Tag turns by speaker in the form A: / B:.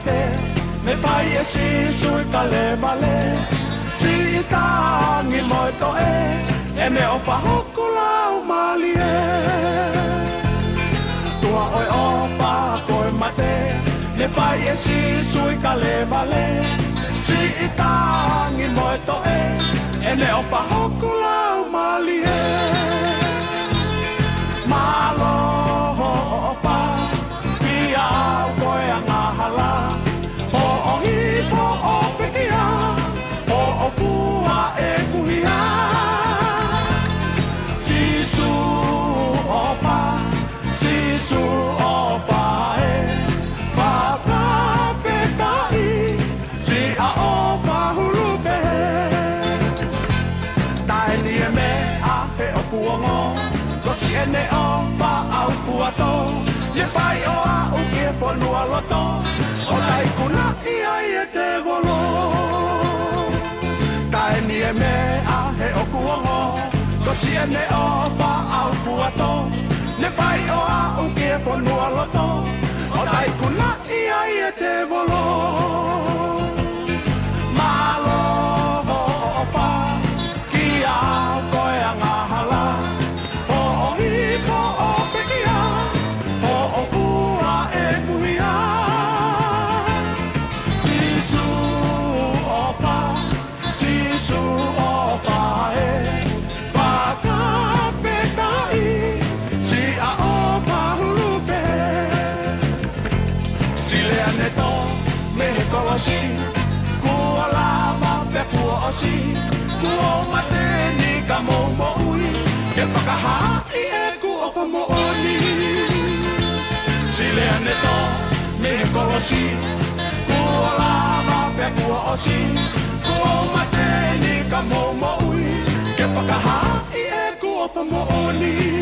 A: mate me fai e si sui kale male si itangi moi to e me o fa hokula mali e tua oi o fa koi mate me fai e si sui kale male si itangi moi to e me o fa hokula mali e malo ho fa pia koi anga hala o hi fo o pekia o fua e kuhia sisu o fa e fa ka fetai si a o fa hulupe tai ni me a he o kuongo ko si ene o fa au fuato ye fai o a u ke fo lua loto o tai kuna ia e te volo tai ni e me a he o kuongo ko si ene o fa au fuato le fai o a u ke fo lua loto o tai kuna ia e te volo malo o fa ki a koe anga hala o hi fo o pekia o fua e puhia sisu o fa e fa ka petai si a o fa hulupe si le aneto me he kolosi kua lava pe kua osi kua mate ni ka mo ui ke whakahai e kua fa mo oni si le aneto me he kolosi kua lava pe kua osi kua mate ni ka mo ui ke whakahai e kua fa mo oni